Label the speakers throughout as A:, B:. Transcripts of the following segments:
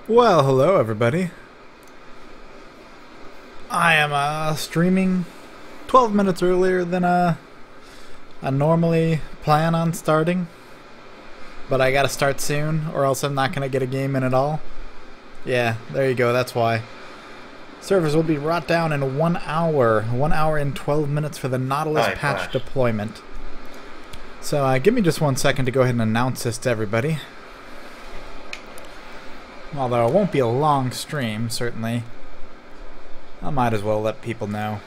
A: Well, hello everybody. I am streaming 12 minutes earlier than I normally plan on starting. But I gotta start soon, or else I'm not gonna get a game in at all. Yeah, there you go, that's why. Servers will be brought down in 1 hour. 1 hour and 12 minutes for the Nautilus patch deployment. So give me just 1 second to go ahead and announce this to everybody. Although it won't be a long stream, certainly. I might as well let people know.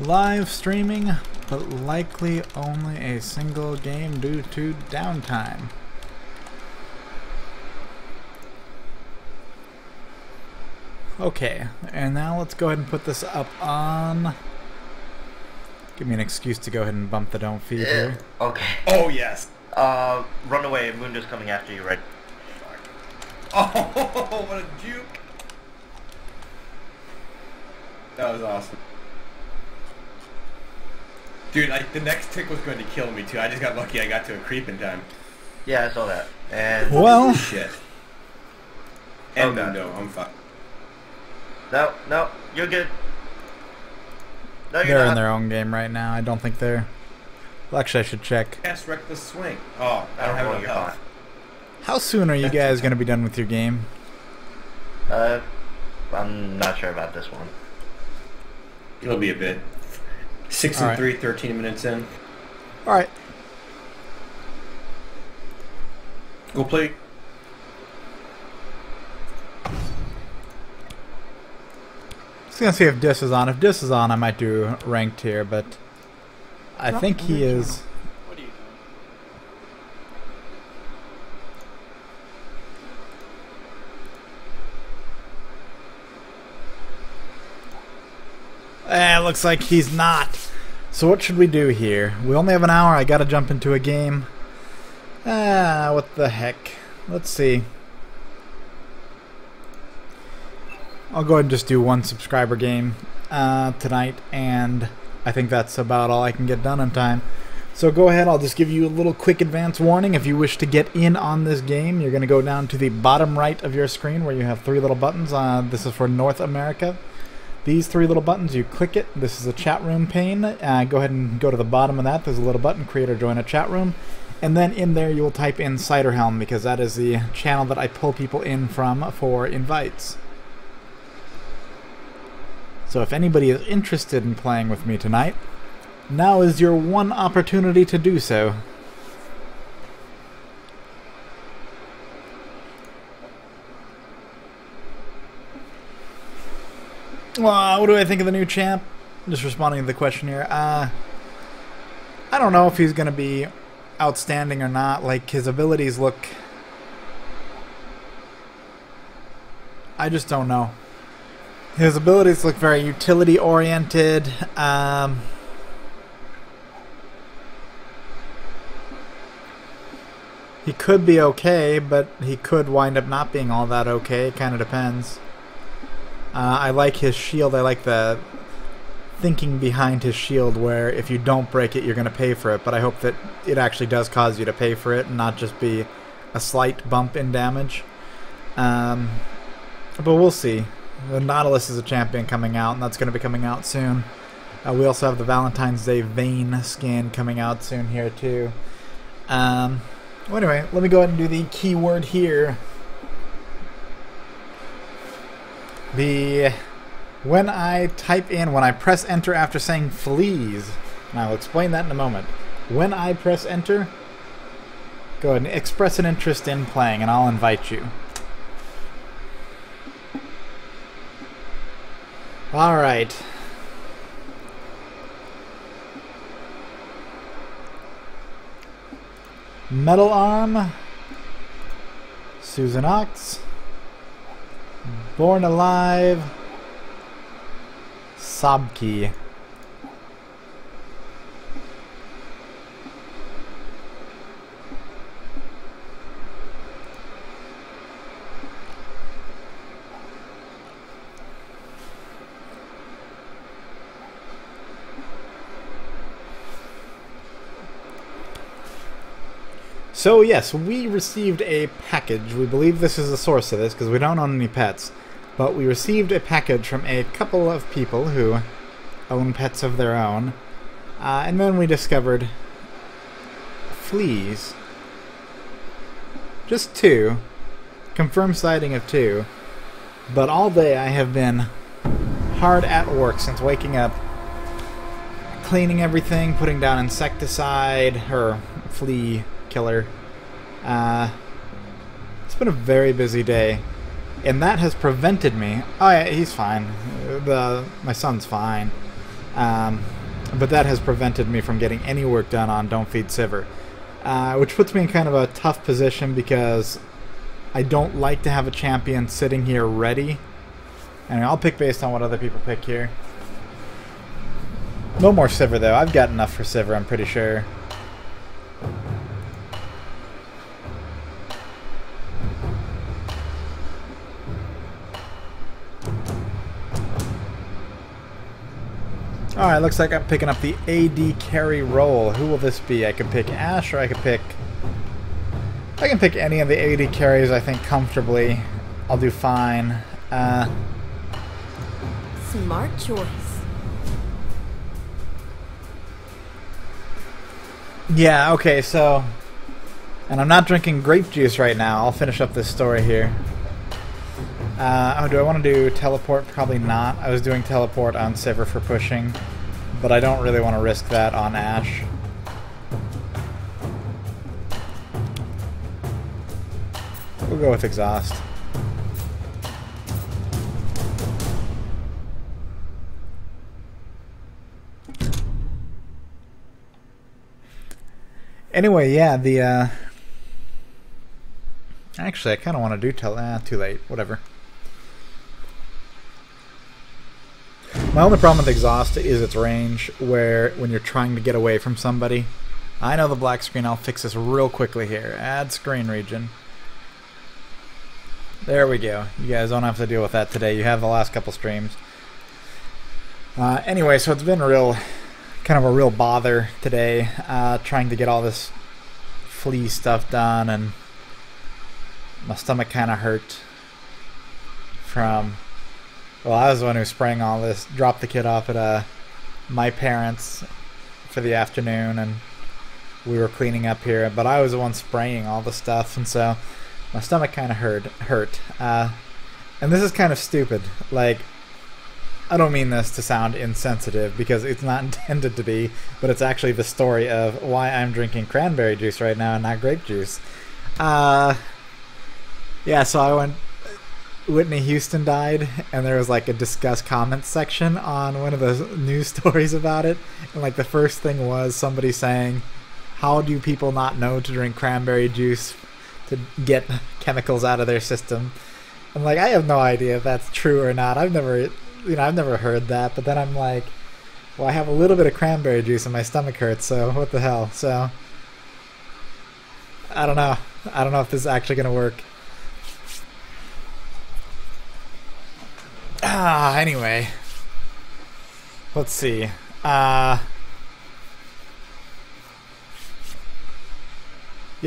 A: Live streaming, but likely only a single game due to downtime. Okay, and now let's go ahead and put this up on... Give me an excuse to go ahead and bump the don't feed here.
B: Okay.
C: Oh, yes.
B: Run away. Mundo's coming after you, right?
C: Oh, what a juke. That was awesome. Dude, like, the next tick was going to kill me, too. I just got lucky I got to a creep in time.
B: Yeah, I saw that. And...
A: Well...
C: Shit. And
B: God.
C: Mundo, I'm fucked.
B: No, no, you're good. No, you're
A: They're
B: not.
A: in their own game right now. I don't think they're... Well, actually, I should check.
C: Yes, reckless swing. Oh, I don't have enough
B: you're
C: health.
B: fine.
A: How soon are you guys going to be done with your game?
B: I'm not sure about this one.
C: It'll be a bit. 6
A: All
C: and
A: right.
C: 3, 13 minutes in.
A: Alright.
C: Go play.
A: Just gonna see if Dis is on. If Dis is on, I might do ranked here, but I think he is.
D: What are you doing?
A: Looks like he's not. So what should we do here? We only have an hour. I gotta jump into a game. What the heck? Let's see. I'll go ahead and just do one subscriber game tonight, and I think that's about all I can get done in time. So go ahead, I'll just give you a little quick advance warning. If you wish to get in on this game, you're going to go down to the bottom right of your screen where you have 3 little buttons. This is for North America. These 3 little buttons, you click it. This is a chat room pane. Go ahead and go to the bottom of that. There's a little button, create or join a chat room. And then in there you will type in Ciderhelm, because that is the channel that I pull people in from for invites. So if anybody is interested in playing with me tonight, now is your one opportunity to do so. Well, what do I think of the new champ? Just responding to the question here. I don't know if he's going to be outstanding or not. Like, his abilities look... I just don't know. His abilities look very utility-oriented. He could be okay, but he could wind up not being all that okay. It kind of depends. I like his shield. I like the thinking behind his shield, where if you don't break it, you're going to pay for it. But I hope that it actually does cause you to pay for it and not just be a slight bump in damage. But we'll see. The Nautilus is a champion coming out, and that's going to be coming out soon. We also have the Valentine's Day Vayne skin coming out soon here, too. Well, anyway, let me go ahead and do the keyword here. When I press enter after saying fleas, and I'll explain that in a moment. When I press enter, go ahead and express an interest in playing, and I'll invite you. Alright. Metal Arm, Susan Ox, Born Alive, Sabki. So yes, we received a package. We believe this is the source of this because we don't own any pets. But we received a package from a couple of people who own pets of their own. And then we discovered fleas. Just 2. Confirmed sighting of 2. But all day I have been hard at work since waking up. Cleaning everything, putting down insecticide, or flea killer. It's been a very busy day. And that has prevented me... Oh yeah, he's fine. My son's fine. But that has prevented me from getting any work done on Don't Feed Civer. Which puts me in kind of a tough position because I don't like to have a champion sitting here ready. And I'll pick based on what other people pick here. No more Civer though. I've got enough for Civer, I'm pretty sure. Alright, looks like I'm picking up the AD carry role. Who will this be? I could pick Ashe or I could pick... I can pick any of the AD carries, I think, comfortably. I'll do fine.
D: Smart choice.
A: Yeah, okay, so... And I'm not drinking grape juice right now. I'll finish up this story here. Oh, do I want to do teleport? Probably not. I was doing teleport on Civer for pushing, but I don't really want to risk that on Ashe. We'll go with exhaust. Anyway, yeah, the actually I kind of want to do too late, whatever. My only problem with exhaust is its range, where when you're trying to get away from somebody. I know the black screen, I'll fix this real quickly here. Add screen region. There we go. You guys don't have to deal with that today. You have the last couple streams. Anyway, so it's been kind of a real bother today, trying to get all this flea stuff done, and my stomach kind of hurt from... Well, I was the one who was spraying all this. Dropped the kid off at my parents' for the afternoon, and we were cleaning up here. But I was the one spraying all the stuff, and so my stomach kind of hurt. And this is kind of stupid. Like, I don't mean this to sound insensitive, because it's not intended to be, but it's actually the story of why I'm drinking cranberry juice right now and not grape juice. Yeah, so I went... Whitney Houston died, and there was like a discuss comments section on one of the news stories about it, and like the first thing was somebody saying, how do people not know to drink cranberry juice to get chemicals out of their system? I'm like, I have no idea if that's true or not. I've never heard that. But then I'm like, well, I have a little bit of cranberry juice and my stomach hurts, so what the hell? So I don't know if this is actually gonna work. Anyway, let's see. Yeah,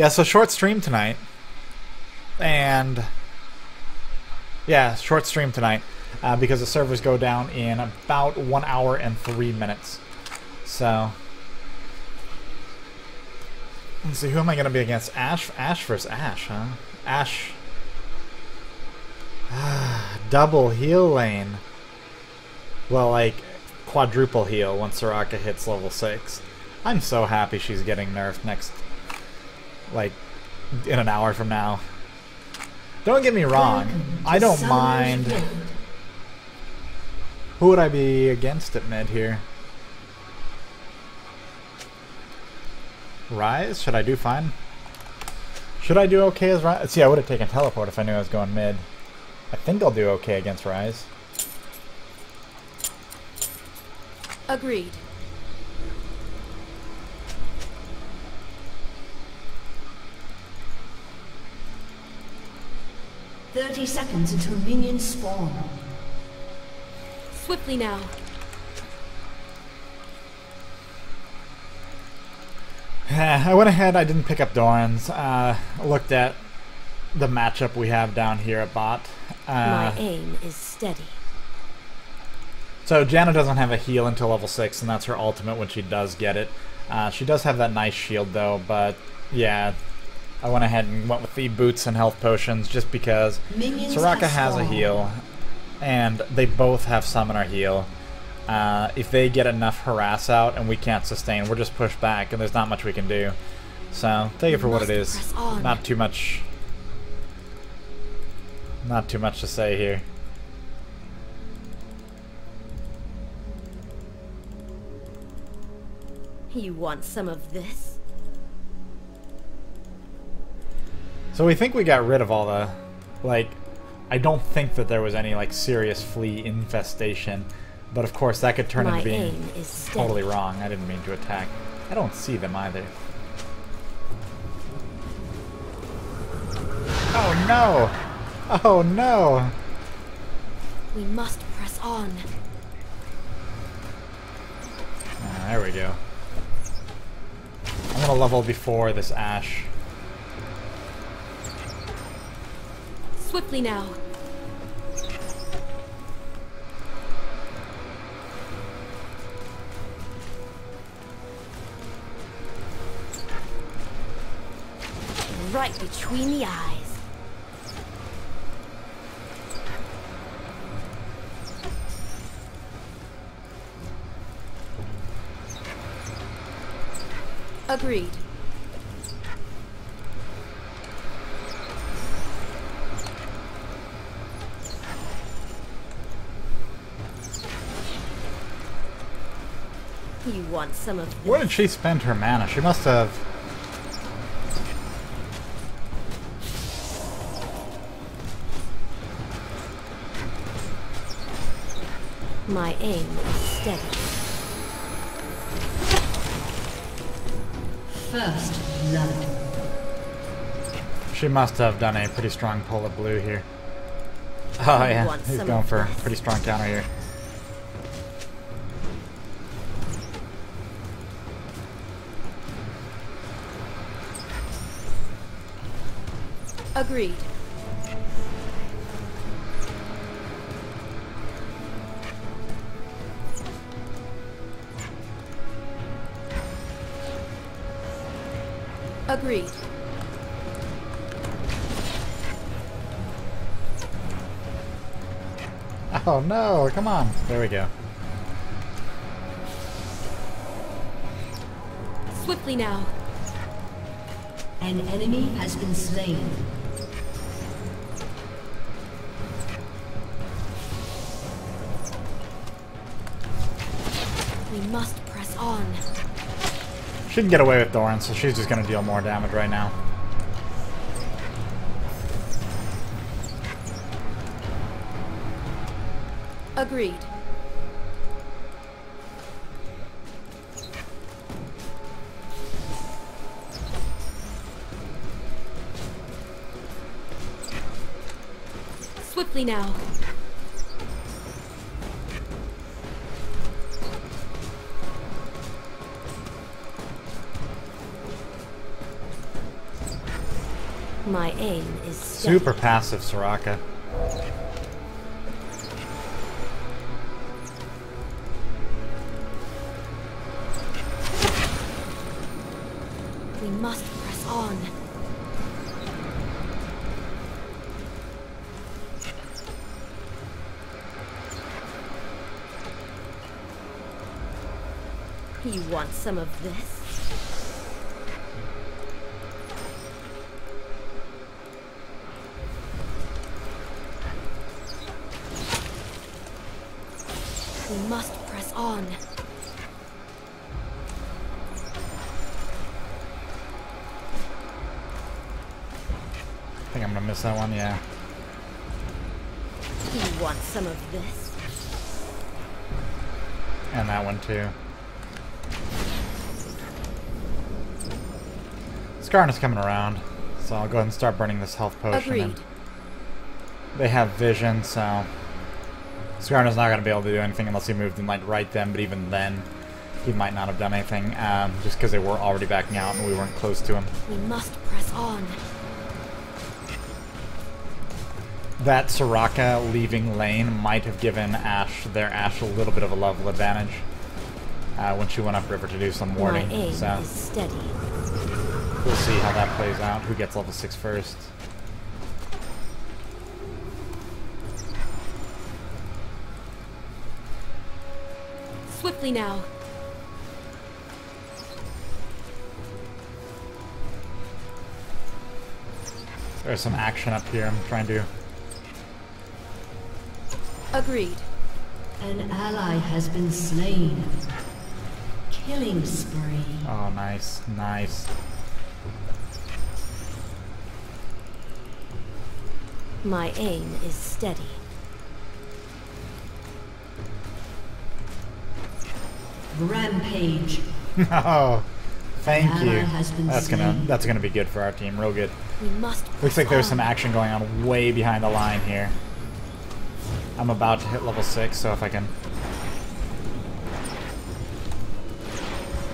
A: so short stream tonight, and yeah, short stream tonight, because the servers go down in about 1 hour and 3 minutes. So let's see, who am I going to be against? Ashe versus Ashe, huh? Ashe. Double heal lane. Well, like quadruple heal once Soraka hits level 6. I'm so happy she's getting nerfed next, like, in an hour from now. Don't get me wrong, I don't mind. Who would I be against at mid here? Rise? Should I do fine? Should I do okay as Rise? See, I would have taken teleport if I knew I was going mid. I think I'll do okay against Rise.
D: Agreed.
E: "30 seconds until minions spawn."
D: Swiftly now.
A: I went ahead, I didn't pick up Doran's. Looked at the matchup we have down here at bot.
D: My aim is steady.
A: So Janna doesn't have a heal until level 6, and that's her ultimate when she does get it. She does have that nice shield though, but yeah, I went ahead and went with the boots and health potions just because
E: Minions
A: Soraka
E: have
A: has a
E: spawned.
A: heal, and they both have summoner heal. If they get enough harass out and we can't sustain, we're just pushed back, and there's not much we can do. So take it for what it is.
D: Press on.
A: Not too much to say here.
D: You want some of this?
A: So we think we got rid of all the, like, I don't think that there was any, like, serious flea infestation. But of course that could turn
D: My
A: into being
D: aim is steady.
A: totally wrong. I didn't mean to attack. I don't see them either. Oh no! Oh no!
D: We must press on.
A: There we go. I'm gonna level before this Ash.
D: Swiftly now. Right between the eyes. Agreed. You want some of this?
A: Where did she spend her mana? She must have...
D: My aim is steady.
E: First blood.
A: She must have done a pretty strong pull of blue here. Oh yeah,
D: want
A: he's
D: some
A: going
D: of
A: for a
D: this?
A: pretty strong counter here.
D: Agreed. Agreed.
A: Oh no, come on. There we go.
D: Swiftly now.
E: An enemy has been slain.
D: We must press on.
A: She can get away with Doran, so she's just gonna deal more damage right now.
D: Agreed. Swiftly now. My aim is steady.
A: Super passive Soraka.
D: We must press on. You want some of this? We must press on.
A: I think I'm gonna miss that one, yeah.
D: You want some of this?
A: And that one too. Skarna's coming around, so I'll go ahead and start burning this health potion.
D: Agreed.
A: And they have vision, so Skarna's not gonna be able to do anything unless he moved in like right then, but even then, he might not have done anything, just because they were already backing out and we weren't close to him.
D: We must press on.
A: That Soraka leaving lane might have given their Ashe a little bit of a level advantage when she went upriver to do some warding.
D: My aim
A: So
D: is steady.
A: we'll see how that plays out. Who gets level 6 first?
D: Swiftly now.
A: There's some action up here. I'm trying to...
D: Agreed.
E: An ally has been slain. Killing spree.
A: Oh, nice. Nice.
D: My aim is steady.
E: Rampage.
A: Oh, thank
E: An
A: you.
E: ally has been
A: That's
E: slain.
A: gonna be good for our team. Real good.
D: We must press
A: Looks like there's some
D: on.
A: action going on way behind the line here. I'm about to hit level 6, so if I can...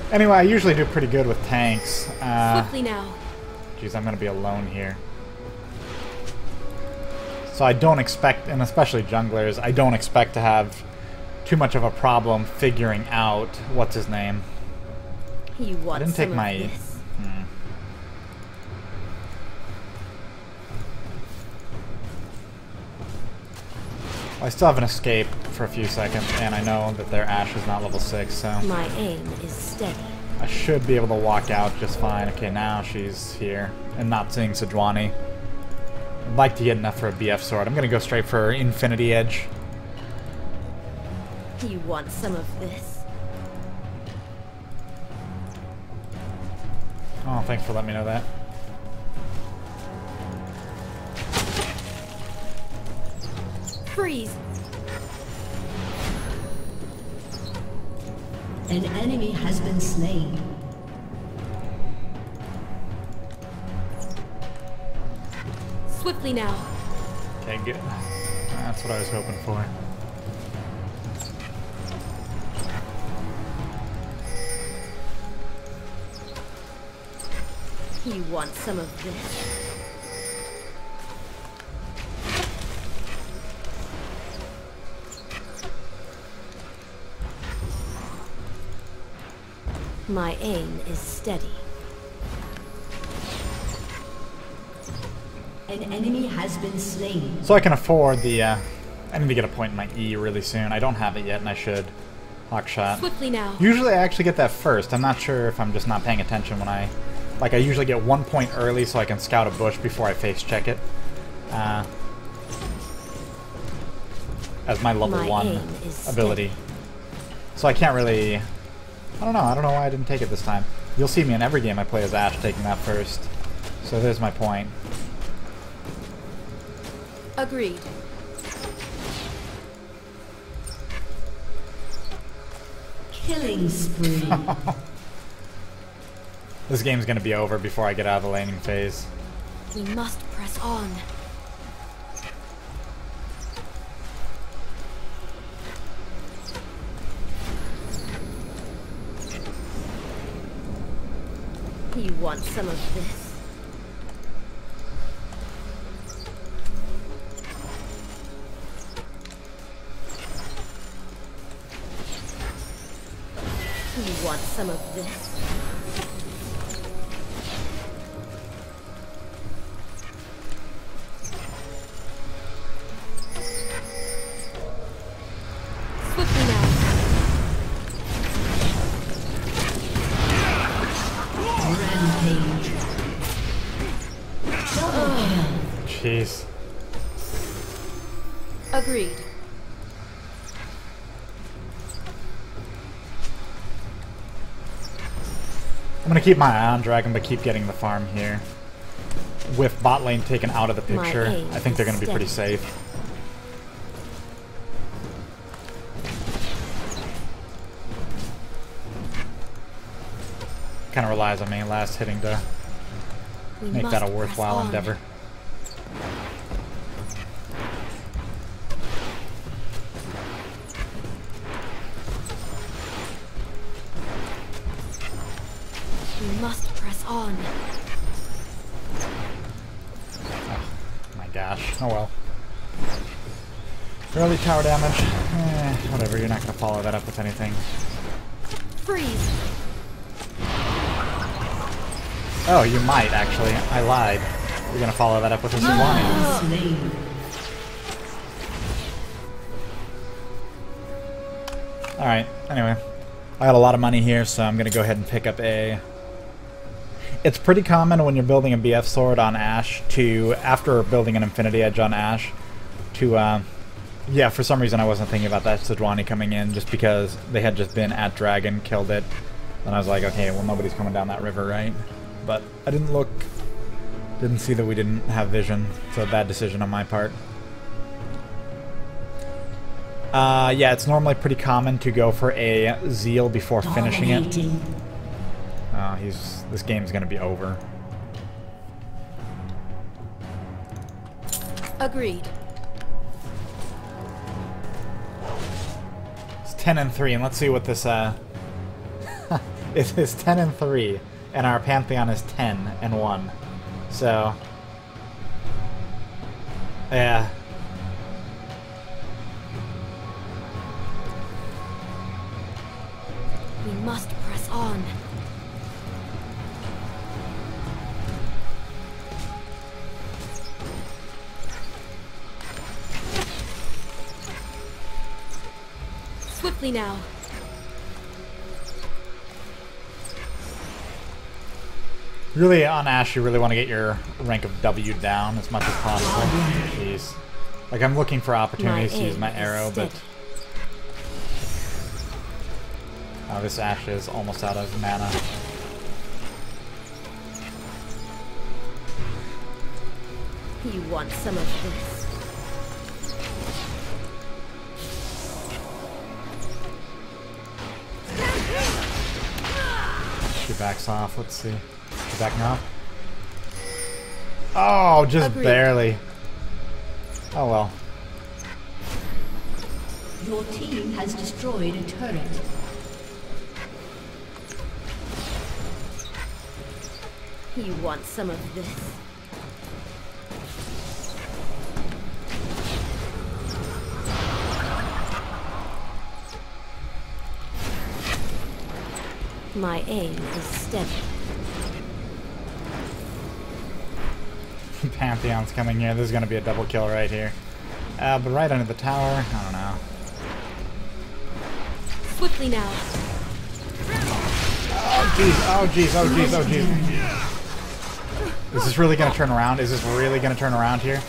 A: Anyway, I usually do pretty good with tanks.
D: Swiftly now.
A: Geez, I'm going to be alone here. So I don't expect, and especially junglers, I don't expect to have too much of a problem figuring out what's his name.
D: You want
A: I didn't take
D: some
A: my...
D: of this?
A: Well, I still have an escape for a few seconds, and I know that their Ashe is not level 6, so
D: My aim is steady.
A: I should be able to walk out just fine. Okay, now she's here, and not seeing Sejuani. I'd like to get enough for a BF sword. I'm gonna go straight for Infinity Edge.
D: You want some of this?
A: Oh, thanks for letting me know that.
D: Freeze!
E: An enemy has been slain.
D: Swiftly now.
A: Okay, good. That's what I was hoping for.
D: You want some of this? My aim is steady.
E: An enemy has been slain.
A: So I can afford the, I need to get a point in my E really soon. I don't have it yet, and I should. Hawk shot.
D: Swiftly now.
A: Usually I actually get that first. I'm not sure if I'm just not paying attention when I... Like, I usually get 1 point early so I can scout a bush before I face check it. As my level
D: My
A: 1
D: aim is
A: ability. So I can't really... I don't know why I didn't take it this time. You'll see me in every game I play as Ashe taking that first. So there's my point.
D: Agreed.
E: Killing spree.
A: This game's gonna be over before I get out of the laning phase.
D: We must press on. You want some of this? You want some of this? Swiftly now.
E: Rampage. Double kill.
A: Jeez.
D: Agreed.
A: I'm gonna keep my eye on Dragon, but keep getting the farm here. With bot lane taken out of the
D: My
A: picture,
D: aim
A: I think they're gonna be
D: is
A: pretty
D: steady.
A: safe. Kinda relies on me last hitting to
D: We
A: make
D: must
A: that a
D: press
A: worthwhile
D: on.
A: endeavor.
D: We must press on.
A: Oh my gosh. Oh well. Early tower damage. Whatever, you're not going to follow that up with anything.
D: Freeze.
A: Oh, you might, actually. I lied. You're going to follow that up with a Sejuani.
E: Slain.
A: Alright, anyway. I got a lot of money here, so I'm going to go ahead and pick up a... It's pretty common when you're building a BF sword on Ashe to, after building an Infinity Edge on Ashe, to, yeah, for some reason I wasn't thinking about that Sejuani coming in, just because they had just been at Dragon, killed it. Then I was like, okay, well nobody's coming down that river, right? But I didn't look, didn't see that we didn't have vision, so a bad decision on my part. Yeah, it's normally pretty common to go for a Zeal before finishing it. This game's gonna be over.
D: Agreed.
A: It's 10-3, and let's see what this, it is 10-3, and our Pantheon is 10-1. So, yeah.
D: We must press on. Swiftly now.
A: Really, on Ashe, you really want to get your rank of W down as much as possible. Jeez. Like, I'm looking for opportunities to use my arrow, but... Oh, this Ashe is almost out of mana.
D: You want some of this?
A: She backs off. Let's see. She backing off? Oh, just
D: Agreed.
A: barely. Oh well.
E: Your team has destroyed a turret.
D: You want some of this? My aim is steady.
A: Pantheon's coming here. This is going to be a double kill right here. But right under the tower, I don't know.
D: Swiftly now.
A: Oh jeez, oh jeez, oh jeez, oh jeez. Is this really going to turn around? Is this really going to turn around here?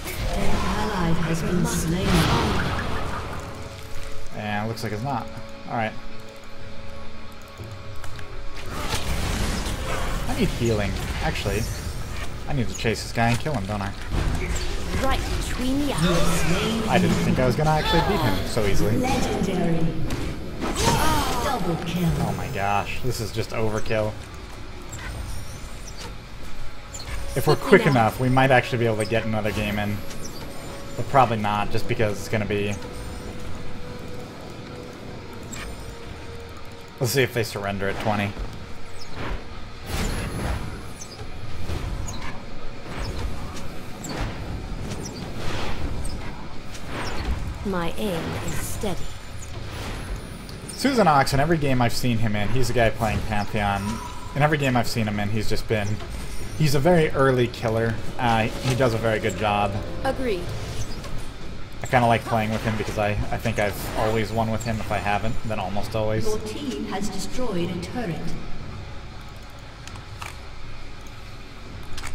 E: An ally has been slain.
A: And it looks like it's not. Alright. I need healing. Actually, I need to chase this guy and kill him, don't I?
D: Right between the eyes.
A: I didn't think I was going to actually beat him so easily.
E: Legendary. Double kill.
A: Oh my gosh, this is just overkill. If we're quick enough, we might actually be able to get another game in. But probably not, just because it's going to be... Let's see if they surrender at 20.
D: My aim is steady.
A: Susan Ox, in every game I've seen him in, he's a guy playing Pantheon. In every game I've seen him in, he's just been... He's a very early killer. He does a very good job.
D: Agreed.
A: I kind of like playing with him because I think I've always won with him. If I haven't, then almost always.
E: Your team has destroyed a turret.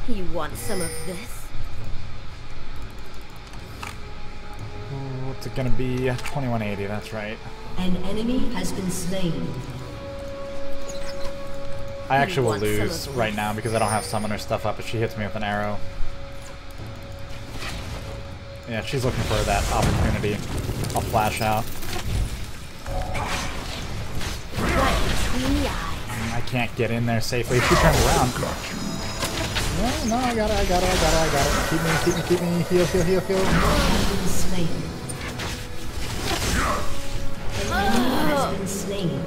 D: You want some of this?
A: What's it going to be? 2180, that's right.
E: An enemy has been slain.
A: I actually will
D: want some
A: lose
D: of
A: right
D: this?
A: now because I don't have summoner stuff up if she hits me with an arrow. Yeah, she's looking for that opportunity. I'll flash out.
D: Right between the eyes.
A: I can't get in there safely. If she turns around. No, I got it. Keep me. Heal.
E: Has been slain. An enemy has been slain.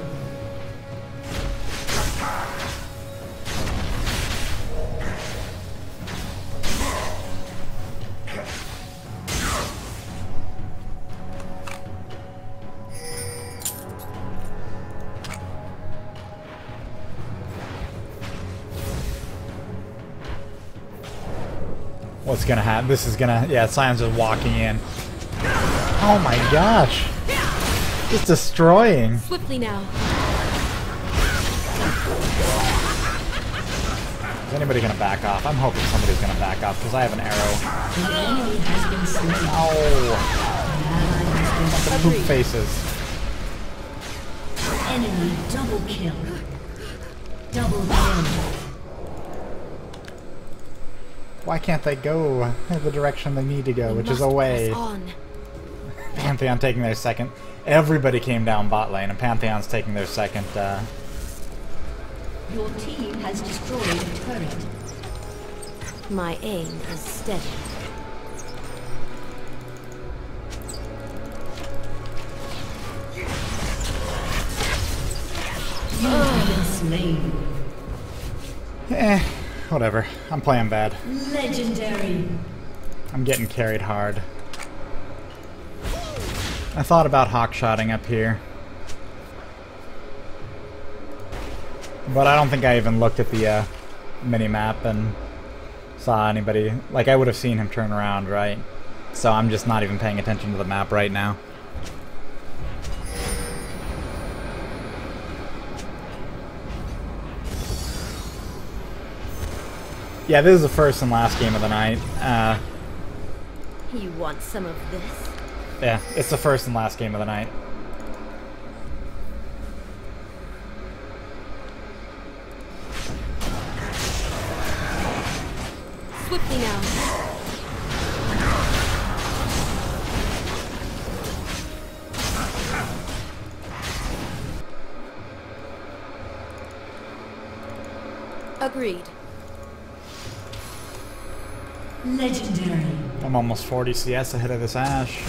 A: what's gonna happen. This is gonna... Yeah, Sion's just walking in. Oh my gosh. Just destroying.
D: Swiftly now.
A: Is anybody gonna back off? I'm hoping somebody's gonna back off because I have an arrow.
E: An enemy has been slain.
A: Oh, the poop
D: Agreed.
A: faces.
E: Enemy double kill. Double kill.
A: Why can't they go in the direction they need to go,
D: We
A: which is
D: must
A: away?
D: press on.
A: Pantheon taking their second. Everybody came down bot lane, and Pantheon's taking their second.
E: Your team has destroyed a turret.
D: My aim is steady.
E: You have been slain.
A: Whatever. I'm playing bad.
E: Legendary.
A: I'm getting carried hard. I thought about hawkshotting up here. But I don't think I even looked at the mini-map and saw anybody. Like, I would have seen him turn around, right? So I'm just not even paying attention to the map right now. Yeah, this is the first and last game of the night.
D: You want some of this?
A: Yeah, it's the first and last game of the night.
D: Swiftly now. Agreed.
E: Legendary.
A: I'm almost 40 CS ahead of this Ashe.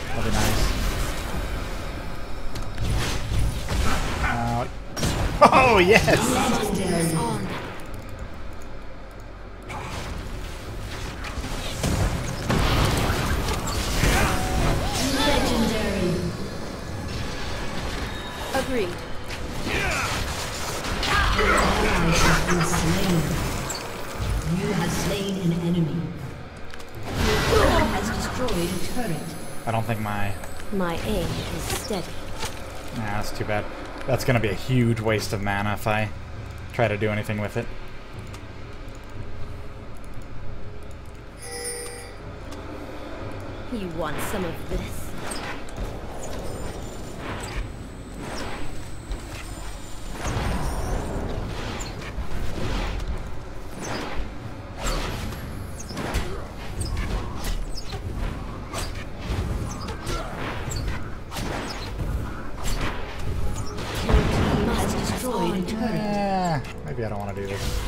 A: That'll be nice. Oh, yes!
E: Legendary.
D: On.
E: Legendary.
D: Agreed.
E: Your ally has been slain. You have slain an enemy. Your team has destroyed a turret.
A: I don't think my...
D: My aim is steady.
A: Nah, that's too bad. That's gonna be a huge waste of mana if I try to do anything with it.
D: You want some of this?
E: Has destroyed a turret.
A: Maybe I don't want to do this.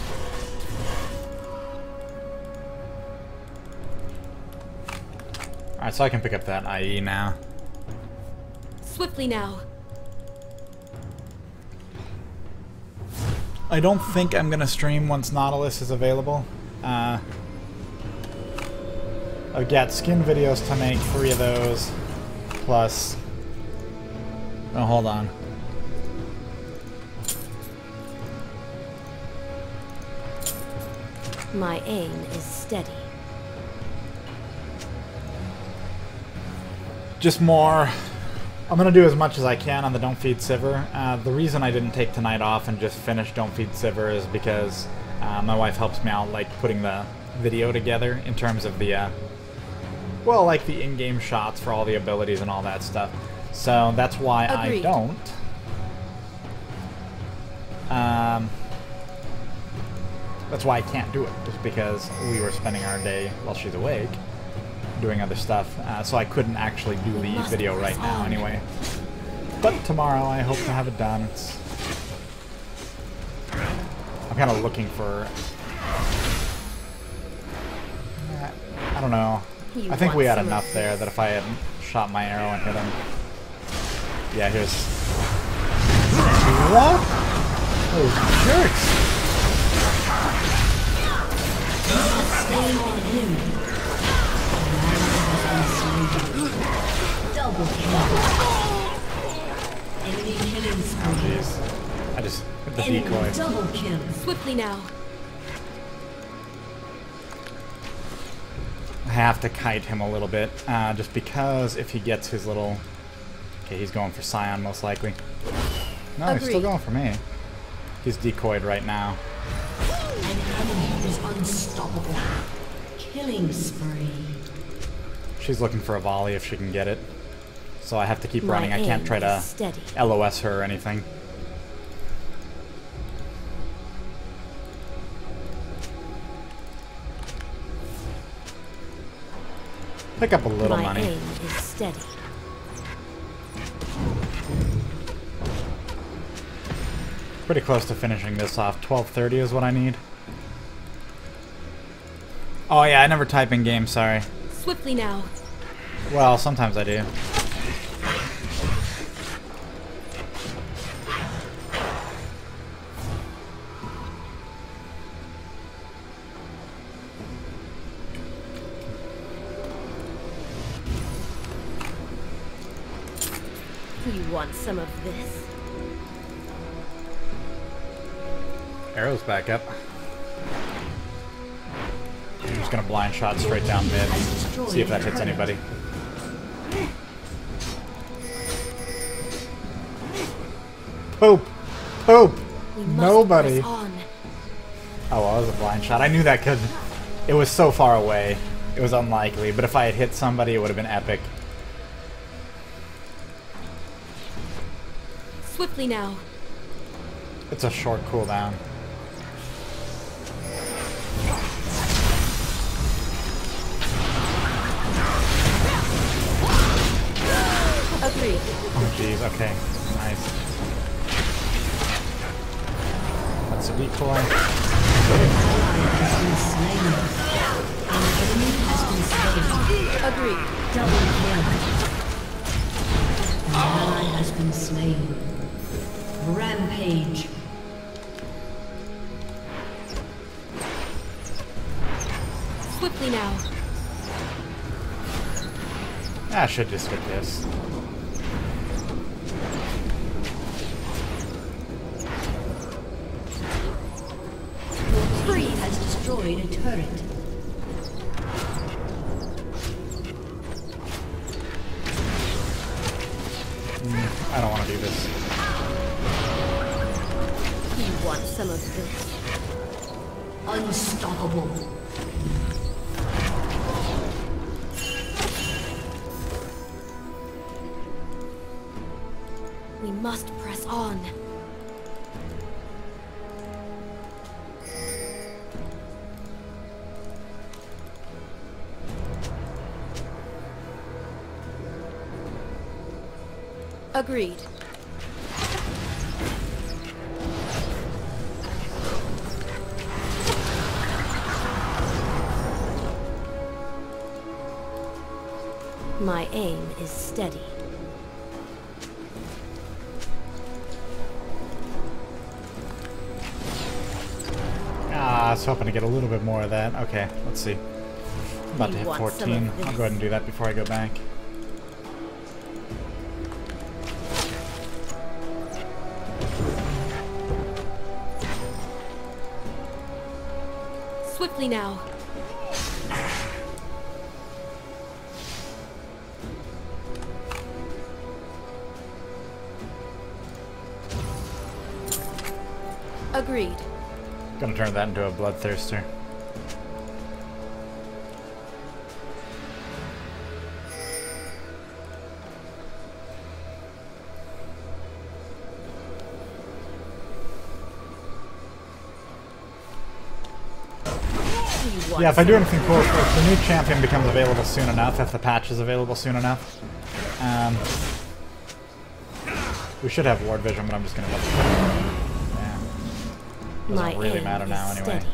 A: Alright, so I can pick up that IE now.
D: Swiftly now.
A: I don't think I'm gonna stream once Nautilus is available. I've got skin videos to make, 3 of those, plus... Oh, hold on.
D: My aim is steady.
A: Just more... I'm gonna do as much as I can on the Don't Feed Sivir. The reason I didn't take tonight off and just finish Don't Feed Sivir is because my wife helps me out, like, putting the video together in terms of the, well, like the in-game shots for all the abilities and all that stuff. So that's why
D: Agreed.
A: I don't. That's why I can't do it, just because we were spending our day while she's awake doing other stuff, so I couldn't actually do the video right now anyway. But tomorrow I hope to have it done. I'm kind of looking for... I don't know. I think we had enough there that if I had shot my arrow and hit him... Yeah, here's... What? Those jerks!
E: Double kill. Enemy killing spree.
A: Jeez. I just hit the
E: Enemy
A: decoy.
E: double kill.
D: Swiftly now.
A: have to kite him a little bit, just because if he gets his little... Okay, he's going for Scion most likely. No, he's still going for me. He's decoyed right now.
E: An enemy is unstoppable. Killing spree.
A: She's looking for a volley if she can get it. So I have to keep
D: My
A: running. I can't
D: aim
A: try to
D: is steady.
A: LOS her or anything. Pick up a little
D: My
A: money.
D: aim is steady.
A: Pretty close to finishing this off. 12:30 is what I need. Oh yeah, I never type in game, sorry.
D: Swiftly now.
A: Well, sometimes I do.
D: You want some of this?
A: Arrow's back up. I'm just gonna blind shot straight down mid. See if that hits anybody. Poop! Poop!
D: We must
A: Nobody.
D: press on.
A: Oh, well, it was a blind shot. I knew that because it was so far away. It was unlikely, but if I had hit somebody, it would have been epic.
D: Swiftly now.
A: It's a short cooldown.
D: Agreed.
A: Oh, jeez. Okay. Nice. That's a decoy.
D: Agreed.
E: Double kill. An ally has been slain. Rampage.
D: Swiftly now.
A: I should just get this.
E: Spree has destroyed a turret.
A: I don't want to do this.
D: You want some of this?
E: Unstoppable.
D: We must press on. Agreed. My aim is steady.
A: Ah, I was hoping to get a little bit more of that. Okay, let's see. I'm about to hit 14. I'll go ahead and do that before I go back.
D: Swiftly now. Agreed.
A: Gonna turn that into a bloodthirster. Yeah, if I do anything cool, if the new champion becomes available soon enough, if the patch is available soon enough, we should have ward vision, but I'm just gonna double check. Yeah. Doesn't really matter now anyway.
D: Steady.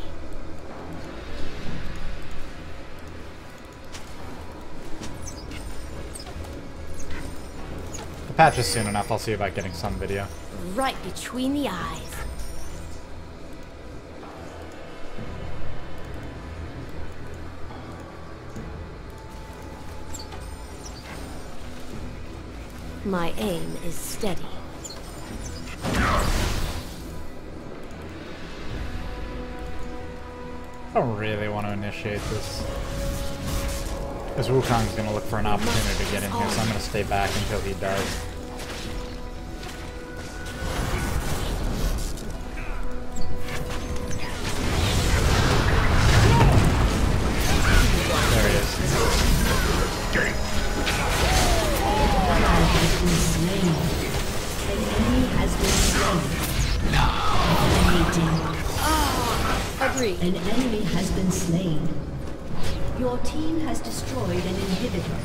A: If the patch is soon enough, I'll see about getting some video.
D: Right between the eyes. My aim is steady.
A: I don't really want to initiate this. This Wukong's gonna look for an opportunity to get in here, so I'm gonna stay back until he does. There he is.
D: Agreed.
E: An enemy has been slain. Your team has destroyed an inhibitor.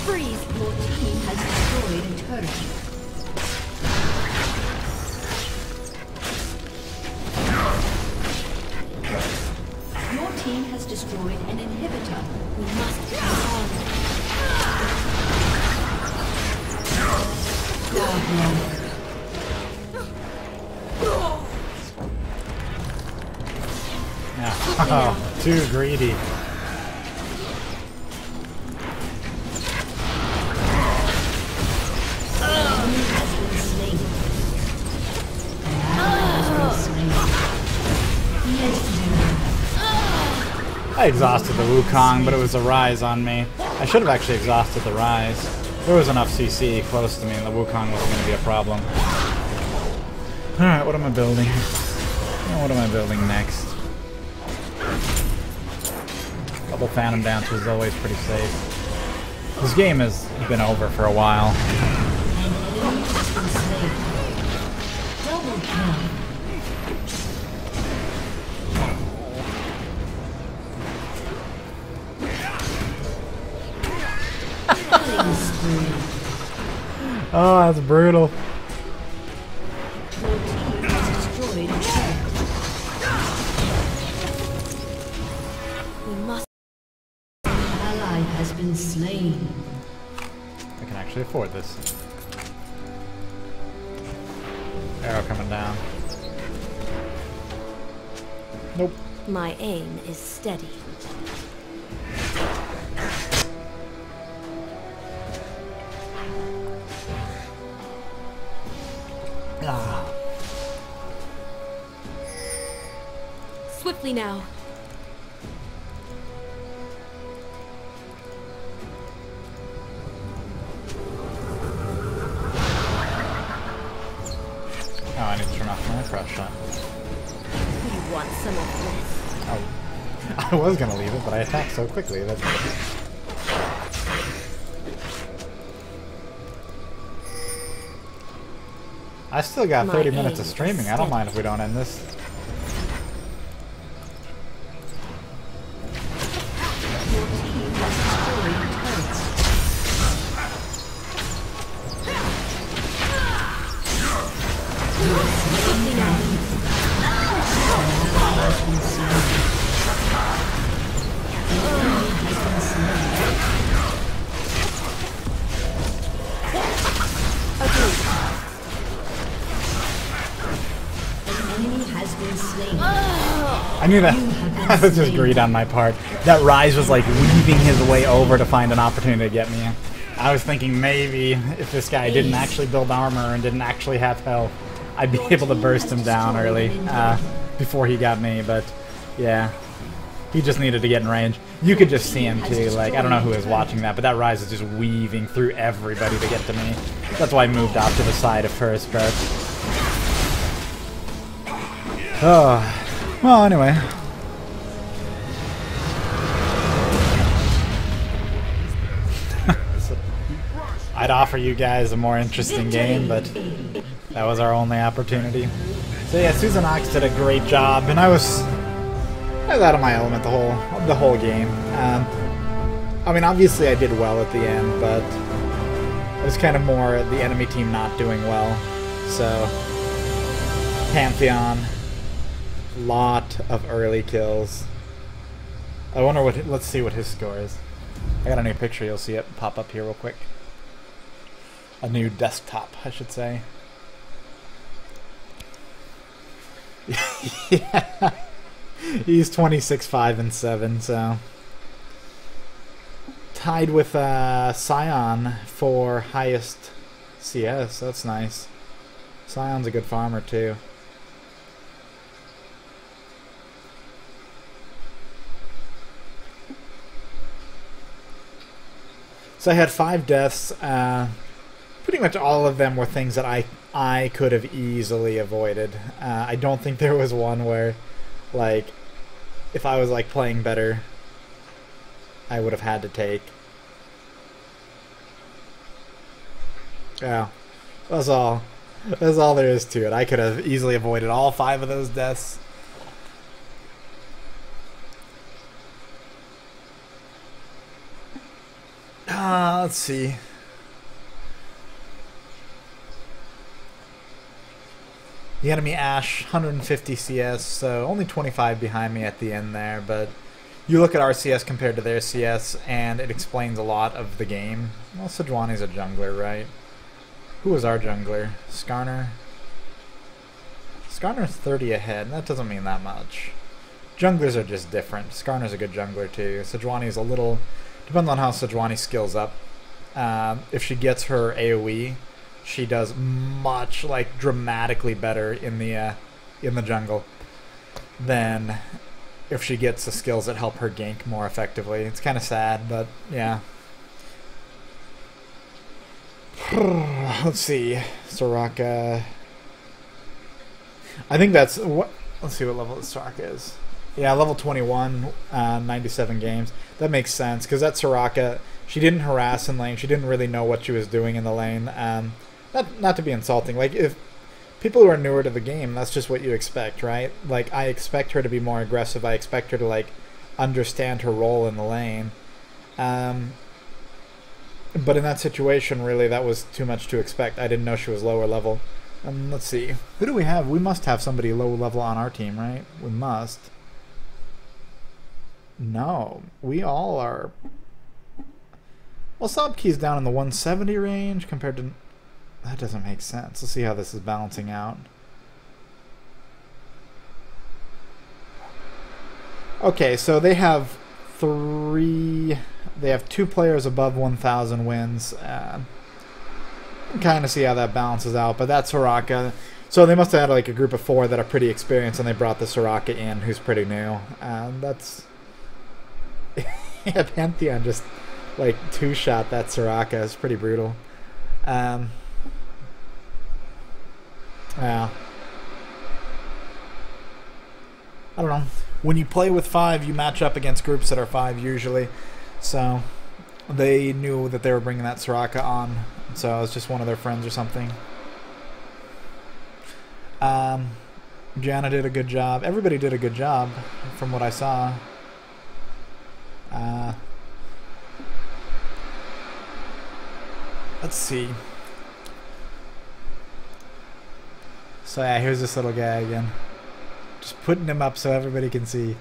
D: Freeze.
E: Your team has destroyed a turret. Your team has destroyed an inhibitor.
D: We must go on.
A: Yeah. Oh, too greedy. I exhausted the Wukong, but it was a Rise on me. I should have actually exhausted the Rise. There was enough CC close to me and the Wukong wasn't going to be a problem. Alright, what am I building? What am I building next? Double Phantom Dancer is always pretty safe. This game has been over for a while.
E: Double kill.
A: Oh, that's brutal.
E: Your team has destroyed a turret.
D: We must.
E: Ally has been slain.
A: I can actually afford this. Arrow coming down. Nope.
D: My aim is steady.
A: Ah.
D: Swiftly now.
A: Oh, I need to turn off my crush shot.
D: You want some of this?
A: Oh. I was gonna leave it, but I attacked so quickly that... I still got 30 minutes of streaming. I don't mind if we don't end this. I knew that. That was just greed on my part. That Rise was like weaving his way over to find an opportunity to get me. I was thinking maybe if this guy didn't actually build armor and didn't actually have health, I'd be able to burst him down early before he got me, but yeah. He just needed to get in range. You could just see him too, like, I don't know who was watching that, but that Rise is just weaving through everybody to get to me. That's why I moved off to the side at first, but... Oh. Well, anyway. I'd offer you guys a more interesting game, but that was our only opportunity. So yeah, Susan Ox did a great job, and I was out of my element the whole game. I mean, obviously I did well at the end, but it was kind of more the enemy team not doing well. So Pantheon, lot of early kills. I wonder what. Let's see what his score is. I got a new picture. You'll see it pop up here real quick. A new desktop, I should say. Yeah. He's 26-5-7, so tied with Scion for highest CS. That's nice. Scion's a good farmer too. So I had 5 deaths. Pretty much all of them were things that I could have easily avoided. I don't think there was one where, like, if I was like playing better, I would have had to take. Yeah, that's all. That's all there is to it. I could have easily avoided all 5 of those deaths. Let's see. The enemy Ashe, 150 CS, so only 25 behind me at the end there, but you look at our CS compared to their CS, and it explains a lot of the game. Well, Sejuani's a jungler, right? Who was our jungler? Skarner? Skarner's 30 ahead, and that doesn't mean that much. Junglers are just different. Skarner's a good jungler too. Sejuani's a little... Depends on how Sejuani skills up. If she gets her AoE, she does much, like, dramatically better in the jungle than if she gets the skills that help her gank more effectively. It's kind of sad, but yeah. Let's see, Soraka. I think that's what. Let's see what level the Soraka is. Yeah, level 21, 97 games. That makes sense because that Soraka, she didn't harass in lane. She didn't really know what she was doing in the lane. Not to be insulting. Like, if people who are newer to the game, that's just what you expect, right? Like, I expect her to be more aggressive. I expect her to, like, understand her role in the lane. But in that situation, really, that was too much to expect. I didn't know she was lower level. Let's see. Who do we have? We must have somebody low level on our team, right? We must. No. We all are... Well, Sobkey's down in the 170 range compared to... That doesn't make sense. Let's see how this is balancing out. Okay, so they have 3... They have 2 players above 1,000 wins. Kind of see how that balances out, but that's Soraka. So they must have had like a group of 4 that are pretty experienced, and they brought the Soraka in, who's pretty new. That's... Yeah, Pantheon just, like, 2-shot that Soraka. It's pretty brutal. Yeah. I don't know. When you play with 5, you match up against groups that are 5 usually. So they knew that they were bringing that Soraka on. So it was just one of their friends or something. Janna did a good job. Everybody did a good job from what I saw. Let's see. So yeah, here's this little guy again. Just putting him up so everybody can see.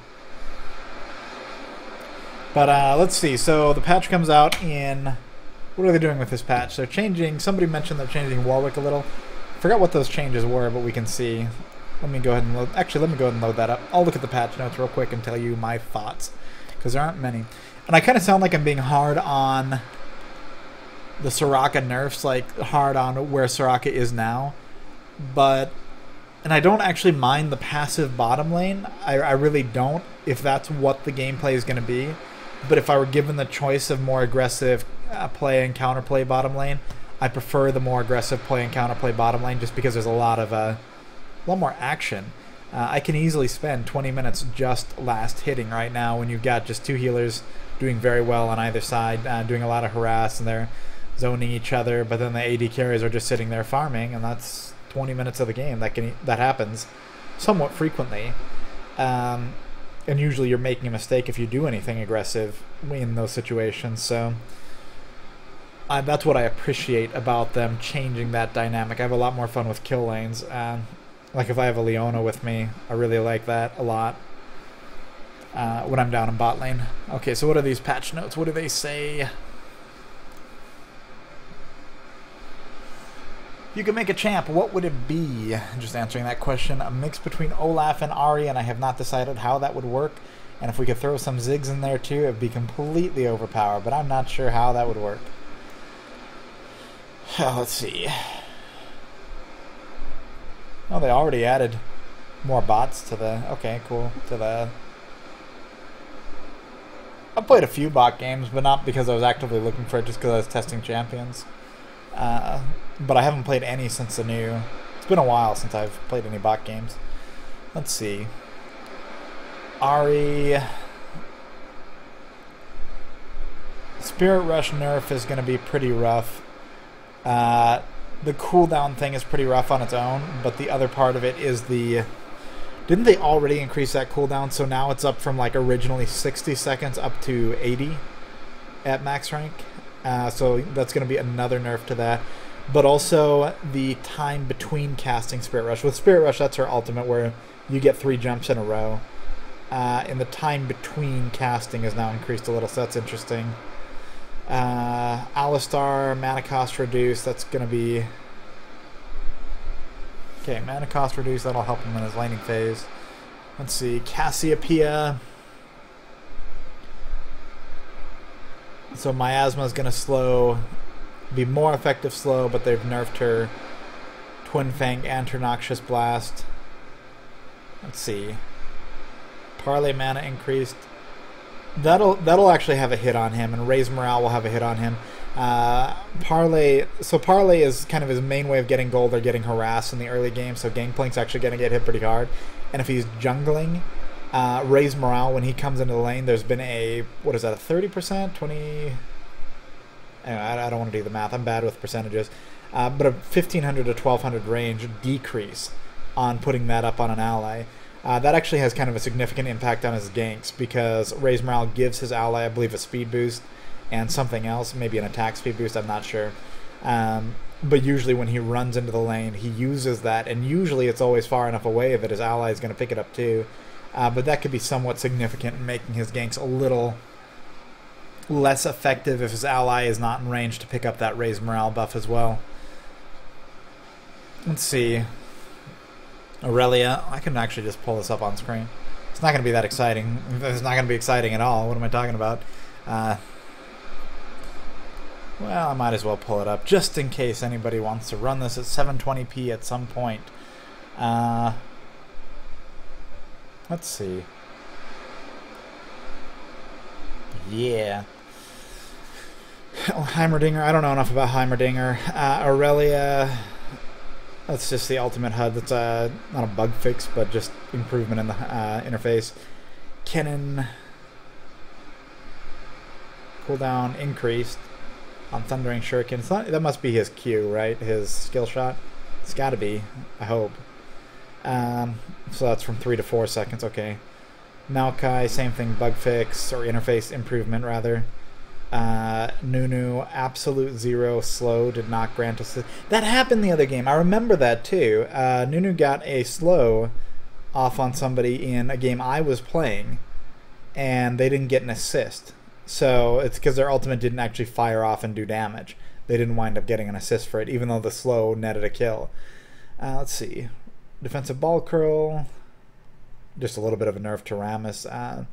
A: But let's see. So the patch comes out in... What are they doing with this patch? They're changing... Somebody mentioned they're changing Warwick a little. Forgot what those changes were, but we can see. Let me go ahead and load... Actually, let me go ahead and load that up. I'll look at the patch notes real quick and tell you my thoughts. Because there aren't many. And I kind of sound like I'm being hard on the Soraka nerfs. Like, hard on where Soraka is now. But... And I don't actually mind the passive bottom lane. I really don't, if that's what the gameplay is going to be. But if I were given the choice of more aggressive play and counterplay bottom lane, I prefer the more aggressive play and counterplay bottom lane just because there's a lot more action. I can easily spend 20 minutes just last hitting right now when you've got just 2 healers doing very well on either side, doing a lot of harass, and they're zoning each other, but then the AD carries are just sitting there farming, and that's 20 minutes of the game. That happens somewhat frequently. And usually you're making a mistake if you do anything aggressive in those situations. So that's what I appreciate about them changing that dynamic. I have a lot more fun with kill lanes. Like if I have a Leona with me, I really like that a lot when I'm down in bot lane. Okay, so what are these patch notes? What do they say? If you could make a champ, what would it be? Just answering that question. A mix between Olaf and Ahri, and I have not decided how that would work. And if we could throw some Ziggs in there too, it would be completely overpowered, but I'm not sure how that would work. Let's see. Oh, they already added more bots to the... Okay, cool. To the... I've played a few bot games, but not because I was actively looking for it, just because I was testing champions. But I haven't played any since the new... It's been a while since I've played any bot games. Let's see. Ari... Spirit Rush nerf is going to be pretty rough. The cooldown thing is pretty rough on its own, but the other part of it is the... Didn't they already increase that cooldown? So now it's up from like originally 60 seconds up to 80 at max rank. So that's going to be another nerf to that. But also the time between casting Spirit Rush. With Spirit Rush, that's her ultimate where you get 3 jumps in a row. And the time between casting is now increased a little, so that's interesting. Alistar, mana cost reduced, that's going to be... Okay, mana cost reduced, that'll help him in his laning phase. Let's see, Cassiopeia. So Miasma is going to be more effective slow, but they've nerfed her Twin Fang and her Noxious Blast. Let's see. Parley mana increased. That'll actually have a hit on him, and Raise Morale will have a hit on him. Parley is kind of his main way of getting gold or getting harassed in the early game, so Gangplank's actually going to get hit pretty hard. And if he's jungling, Raise Morale, when he comes into the lane, there's been a, what is that, a 30%? 20... I don't want to do the math, I'm bad with percentages. But a 1500 to 1200 range decrease on putting that up on an ally. That actually has kind of a significant impact on his ganks, because Raise Morale gives his ally, I believe, a speed boost and something else, maybe an attack speed boost, I'm not sure. But usually when he runs into the lane, he uses that, and usually it's always far enough away that his ally is going to pick it up too. But that could be somewhat significant in making his ganks a little less effective if his ally is not in range to pick up that Raise Morale buff as well. Let's see. Aurelia, I can actually just pull this up on screen. It's not going to be that exciting. It's not going to be exciting at all. What am I talking about? Well, I might as well pull it up just in case anybody wants to run this at 720p at some point. Let's see. Yeah. Heimerdinger, I don't know enough about Heimerdinger. Aurelia... That's just the ultimate HUD. That's not a bug fix, but just improvement in the interface. Kennen, cooldown increased on Thundering Shuriken. It's not, that must be his Q, right? His skill shot. It's got to be. I hope. So that's from 3 to 4 seconds. Okay. Maokai, same thing. Bug fix or interface improvement rather. Nunu, absolute 0 slow, did not grant assist. That happened the other game. I remember that too. Nunu got a slow off on somebody in a game I was playing, and they didn't get an assist. So it's because their ultimate didn't actually fire off and do damage. They didn't wind up getting an assist for it, even though the slow netted a kill. Let's see. Defensive ball curl. Just a little bit of a nerf to Rammus.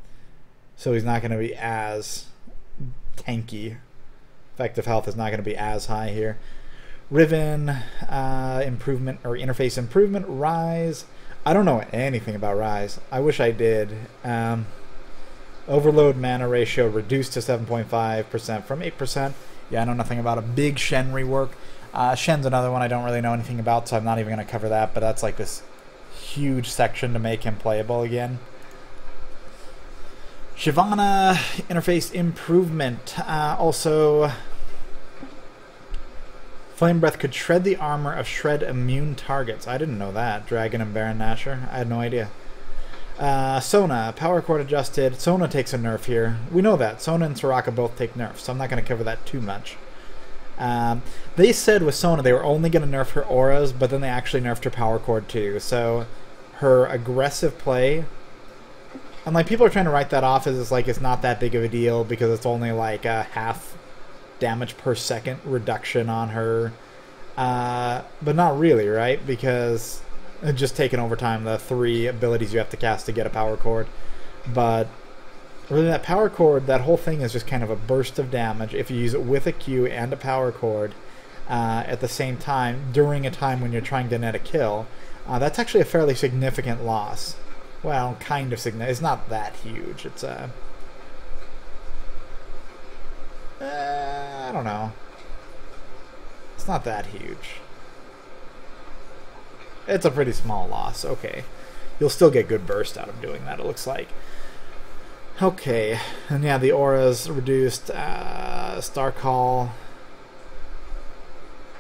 A: So he's not going to be as tanky. Effective health is not going to be as high here. Riven, improvement or interface improvement. Rise. I don't know anything about Rise. I wish I did. Overload mana ratio reduced to 7.5% from 8%. Yeah, I know nothing about a big Shen rework. Shen's another one I don't really know anything about, so I'm not even going to cover that, but that's like this huge section to make him playable again. Shyvana, interface improvement. Also, Flame Breath could shred the armor of shred immune targets. I didn't know that. Dragon and Baron Nashor. I had no idea. Sona, power chord adjusted. Sona takes a nerf here. We know that. Sona and Soraka both take nerfs, so I'm not going to cover that too much. They said with Sona they were only going to nerf her auras, but then they actually nerfed her power chord too. So her aggressive play... And like people are trying to write that off as like it's not that big of a deal because it's only like a half damage per second reduction on her, but not really, right? Because it's just taking over time the 3 abilities you have to cast to get a power chord. But really, that power chord, that whole thing is just kind of a burst of damage if you use it with a Q and a power chord at the same time during a time when you're trying to net a kill. That's actually a fairly significant loss. Well, kind of significant. It's not that huge. It's I don't know. It's not that huge. It's a pretty small loss. Okay. You'll still get good burst out of doing that, it looks like. Okay. And yeah, the aura's reduced. Star Call.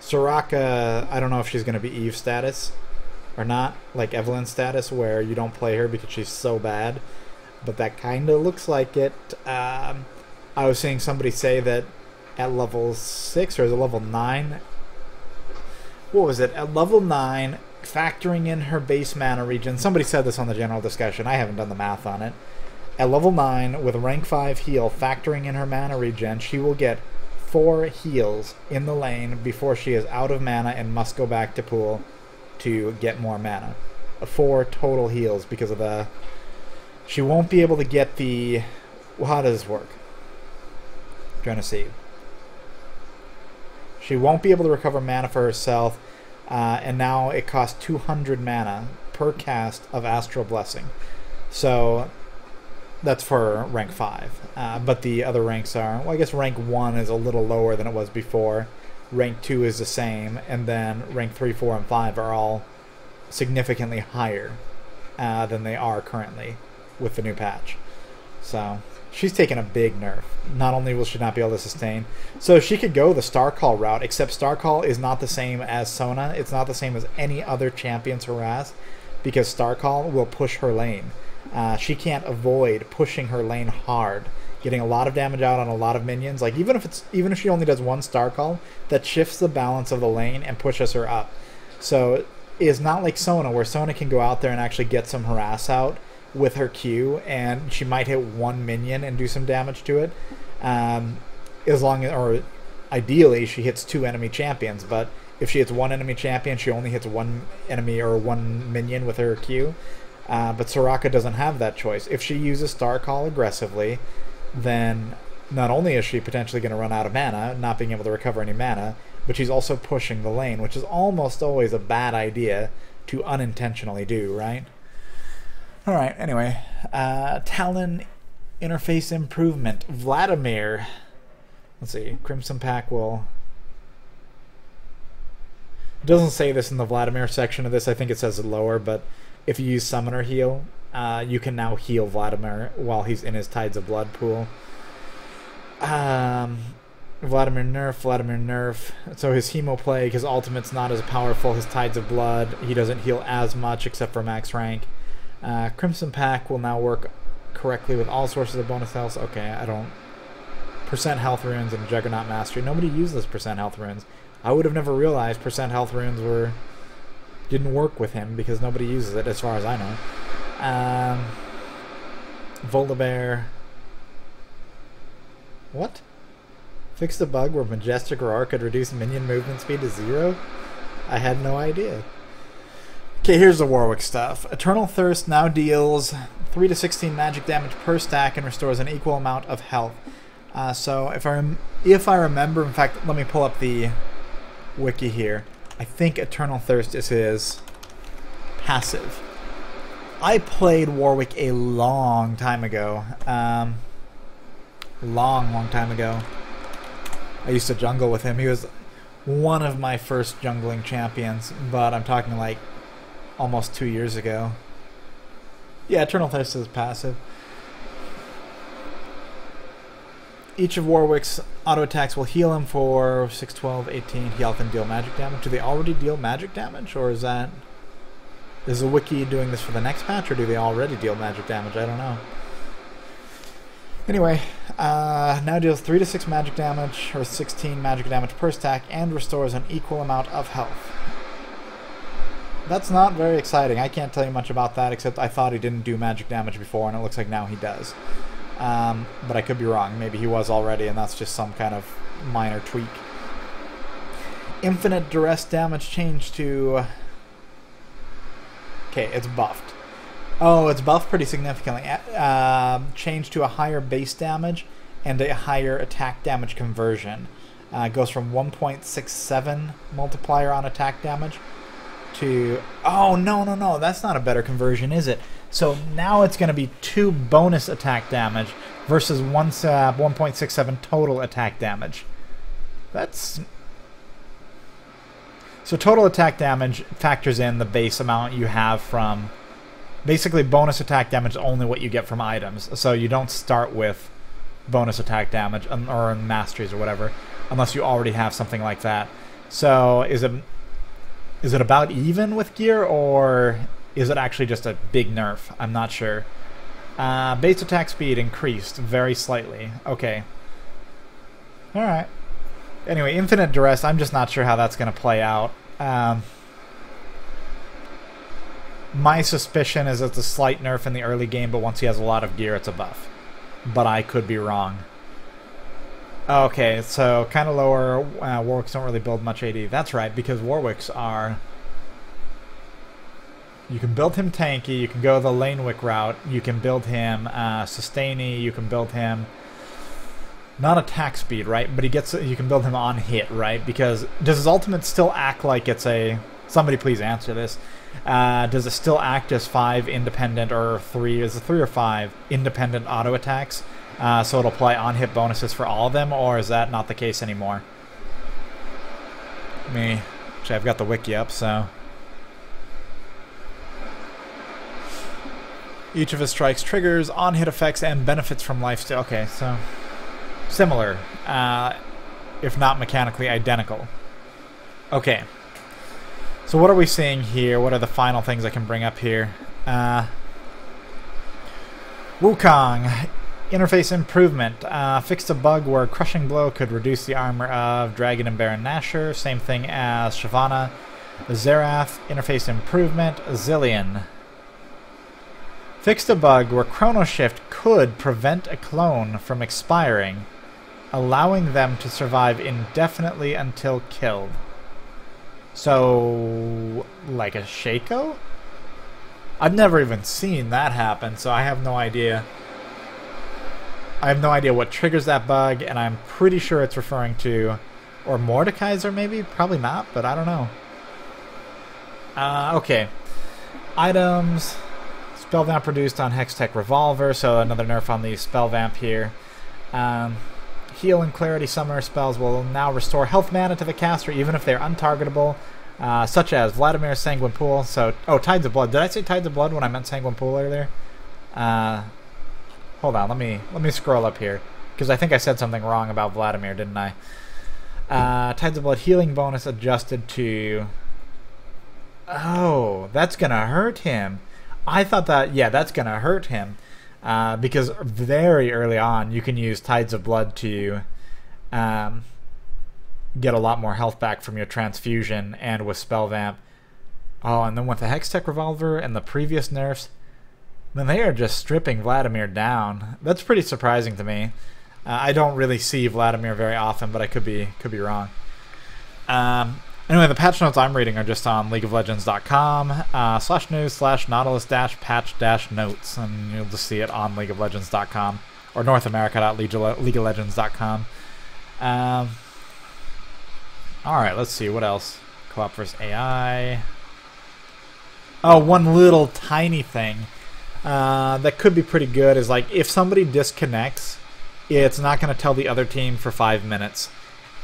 A: Soraka, I don't know if she's going to be Eve status or not. Like Evelyn status, where you don't play her because she's so bad. But that kind of looks like it. I was seeing somebody say that at level 6, or is it level 9? What was it? At level 9, factoring in her base mana regen. Somebody said this on the general discussion. I haven't done the math on it. At level 9, with rank 5 heal, factoring in her mana regen, she will get 4 heals in the lane before she is out of mana and must go back to pool to get more mana. 4 total heals because of the... She won't be able to get the... Well, how does this work? I'm trying to see. She won't be able to recover mana for herself, and now it costs 200 mana per cast of Astral Blessing. So that's for rank 5. But the other ranks are... Well, I guess rank 1 is a little lower than it was before. Rank 2 is the same, and then rank 3, 4, and 5 are all significantly higher than they are currently with the new patch. So she's taken a big nerf. Not only will she not be able to sustain, so she could go the Star Call route, except Star Call is not the same as Sona. It's not the same as any other champion's harass, because Star Call will push her lane. She can't avoid pushing her lane hard, getting a lot of damage out on a lot of minions. Like even if she only does 1 Star Call, that shifts the balance of the lane and pushes her up. So it's not like Sona, where Sona can go out there and actually get some harass out with her Q, and she might hit 1 minion and do some damage to it. As long as, or ideally, she hits 2 enemy champions. But if she hits 1 enemy champion, she only hits 1 enemy or 1 minion with her Q. But Soraka doesn't have that choice. If she uses Star Call aggressively, then not only is she potentially going to run out of mana, not being able to recover any mana, but she's also pushing the lane, which is almost always a bad idea to unintentionally do, right? Alright, anyway. Talon interface improvement. Vladimir. Let's see. Crimson Pack will... It doesn't say this in the Vladimir section of this. I think it says it lower, but if you use Summoner Heal, you can now heal Vladimir while he's in his Tides of Blood pool. Vladimir nerf. So his Hemo Plague, his ultimate's not as powerful. His Tides of Blood, he doesn't heal as much except for max rank. Crimson Pack will now work correctly with all sources of bonus health. Okay, I don't... Percent health runes and Juggernaut Mastery. Nobody uses percent health runes. I would have never realized percent health runes didn't work with him because nobody uses it as far as I know. Volibear. What? Fix the bug where Majestic Roar could reduce minion movement speed to 0? I had no idea. Okay, here's the Warwick stuff. Eternal Thirst now deals 3 to 16 magic damage per stack and restores an equal amount of health. So if I remember, in fact, let me pull up the wiki here. I think Eternal Thirst is his passive. I played Warwick a long time ago. Long time ago. I used to jungle with him. He was one of my first jungling champions, but I'm talking like almost 2 years ago. Yeah, Eternal Thirst is passive. Each of Warwick's auto attacks will heal him for 6, 12, 18 health and deal magic damage. Do they already deal magic damage, or is the wiki doing this for the next patch, or do they already deal magic damage? I don't know. Anyway, now deals 3 to 6 magic damage, or 16 magic damage per stack, and restores an equal amount of health. That's not very exciting. I can't tell you much about that, except I thought he didn't do magic damage before, and it looks like now he does. But I could be wrong. Maybe he was already, and that's just some kind of minor tweak. Infinite duress damage changed to... Okay, it's buffed. Oh, it's buffed pretty significantly. Changed to a higher base damage and a higher attack damage conversion. Goes from 1.67 multiplier on attack damage to... Oh, no. That's not a better conversion, is it? So now it's going to be 2 bonus attack damage versus 1.67 total attack damage. That's... So total attack damage factors in the base amount you have from... Basically, bonus attack damage is only what you get from items. So you don't start with bonus attack damage or masteries or whatever, unless you already have something like that. So is it about even with gear, or is it actually just a big nerf? I'm not sure. Base attack speed increased very slightly. Okay. Alright. Anyway, infinite duress, I'm just not sure how that's going to play out. My suspicion is it's a slight nerf in the early game, but once he has a lot of gear, it's a buff. But I could be wrong. Okay, so kind of lower. Warwicks don't really build much AD. That's right, because Warwicks are... You can build him tanky, you can go the Lanewick route, you can build him sustainy, you can build him... Not attack speed, right? But you can build him on hit, right? Because does his ultimate still act like it's a... Somebody please answer this. Does it still act as 5 independent or 3? Is it 3 or 5 independent auto attacks? So it'll apply on hit bonuses for all of them, or is that not the case anymore? Actually, I've got the wiki up, so... Each of his strikes triggers on hit effects and benefits from lifesteal. Okay, so... Similar, if not mechanically identical. Okay. So what are we seeing here? What are the final things I can bring up here? Wukong, interface improvement. Fixed a bug where Crushing Blow could reduce the armor of Dragon and Baron Nashor. Same thing as Shyvana. Xerath, interface improvement. Zillion. Fixed a bug where Chrono Shift could prevent a clone from expiring, allowing them to survive indefinitely until killed. So, like a Shaco? I've never even seen that happen, so I have no idea. I have no idea what triggers that bug, and I'm pretty sure it's referring to... Or Mordekaiser, maybe? Probably not, but I don't know. Okay. Items... Spell Vamp produced on Hextech Revolver, so another nerf on the Spell Vamp here. Heal and Clarity Summoner spells will now restore health mana to the caster even if they're untargetable, such as Vladimir's Sanguine Pool. So, oh, Tides of Blood. Did I say Tides of Blood when I meant Sanguine Pool earlier? Hold on, let me scroll up here, because I think I said something wrong about Vladimir, didn't I? Tides of Blood healing bonus adjusted to... Oh, that's gonna hurt him. I thought that, yeah, that's going to hurt him. Because very early on, you can use Tides of Blood to get a lot more health back from your transfusion, and with Spell Vamp. Oh, and then with the Hextech Revolver and the previous nerfs, then they are just stripping Vladimir down. That's pretty surprising to me. I don't really see Vladimir very often, but I could be wrong. Anyway, the patch notes I'm reading are just on leagueoflegends.com /news/nautilus-patch-notes, and you'll just see it on leagueoflegends.com or northamerica.leagueoflegends.com. Alright, let's see, what else? Co-op versus AI. Oh, one little tiny thing that could be pretty good is, like, if somebody disconnects, it's not going to tell the other team for 5 minutes.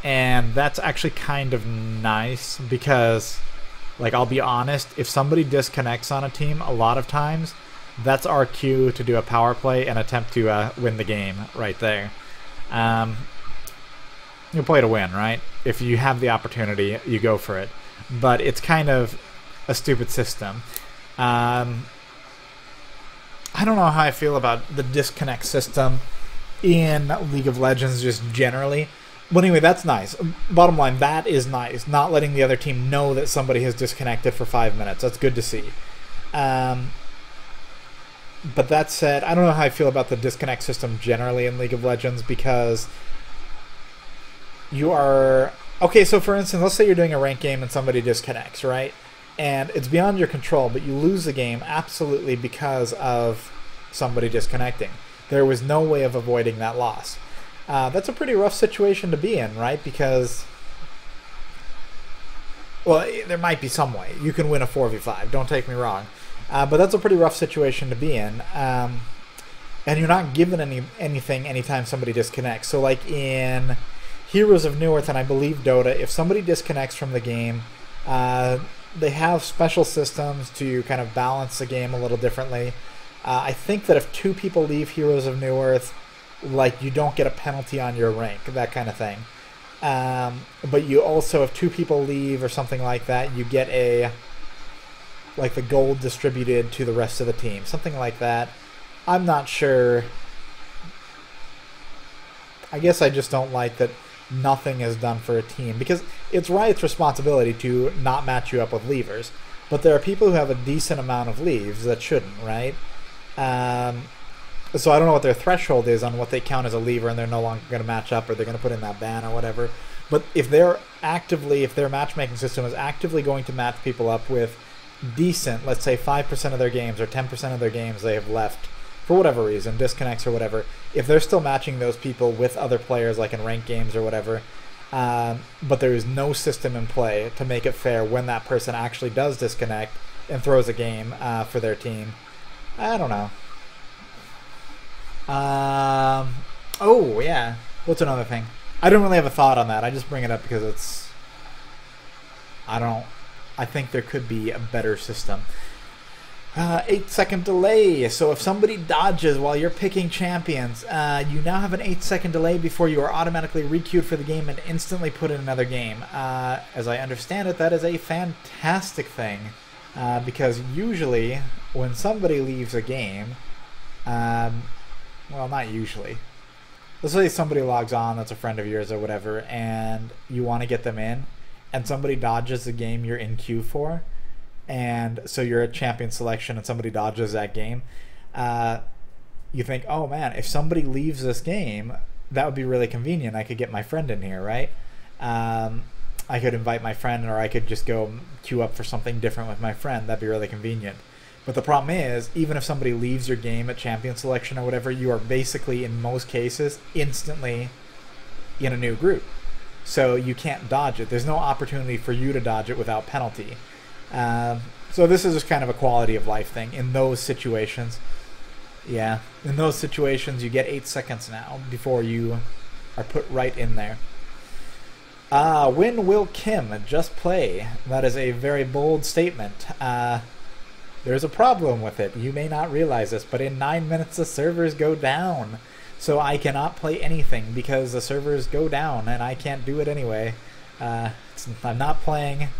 A: And that's actually kind of nice because, like, I'll be honest, if somebody disconnects on a team, a lot of times, that's our cue to do a power play and attempt to win the game right there. You play to win, right? If you have the opportunity, you go for it. But it's kind of a stupid system. I don't know how I feel about the disconnect system in League of Legends just generally. But anyway, that's nice. Bottom line, that is nice. Not letting the other team know that somebody has disconnected for 5 minutes. That's good to see. But that said, I don't know how I feel about the disconnect system generally in League of Legends, because you are... Okay, so for instance, let's say you're doing a ranked game and somebody disconnects, right? And it's beyond your control, but you lose the game absolutely because of somebody disconnecting. There was no way of avoiding that loss. That's a pretty rough situation to be in, right? Because Well, there might be some way. You can win a 4v5, don't take me wrong. But that's a pretty rough situation to be in. And you're not given anything anytime somebody disconnects. So like in Heroes of Newerth and I believe Dota, if somebody disconnects from the game, they have special systems to kind of balance the game a little differently. I think that if 2 people leave Heroes of Newerth, like, you don't get a penalty on your rank, that kind of thing. But you also, if 2 people leave or something like that, you get like the gold distributed to the rest of the team, something like that. I'm not sure. I guess I just don't like that nothing is done for a team, because it's Riot's responsibility to not match you up with leavers, but there are people who have a decent amount of leaves that shouldn't, right? So I don't know what their threshold is on what they count as a lever, and they're no longer going to match up, or they're going to put in that ban or whatever. But if their matchmaking system is actively going to match people up with decent, let's say 5% of their games or 10% of their games they have left for whatever reason, disconnects or whatever, if they're still matching those people with other players like in ranked games or whatever, but there is no system in play to make it fair when that person actually does disconnect and throws a game for their team, I don't know. Oh, yeah. What's another thing? I don't really have a thought on that. I just bring it up because it's... I think there could be a better system. 8-second delay. So if somebody dodges while you're picking champions, you now have an 8-second delay before you are automatically requeued for the game and instantly put in another game. As I understand it, that is a fantastic thing. Because usually, when somebody leaves a game... well, not usually. Let's say somebody logs on that's a friend of yours or whatever, and you want to get them in, and somebody dodges the game you're in queue for, and so you're at champion selection and somebody dodges that game, you think, oh man, if somebody leaves this game, that would be really convenient. I could get my friend in here, right? I could invite my friend, or I could just go queue up for something different with my friend. That'd be really convenient. But the problem is, even if somebody leaves your game at champion selection or whatever, you are basically, in most cases, instantly in a new group. So you can't dodge it. There's no opportunity for you to dodge it without penalty. So this is just kind of a quality of life thing. In those situations, yeah, in those situations, you get 8 seconds now before you are put right in there. When will Kim just play? That is a very bold statement. There's a problem with it. You may not realize this, but in 9 minutes the servers go down. So I cannot play anything because the servers go down, and I can't do it anyway. I'm not playing,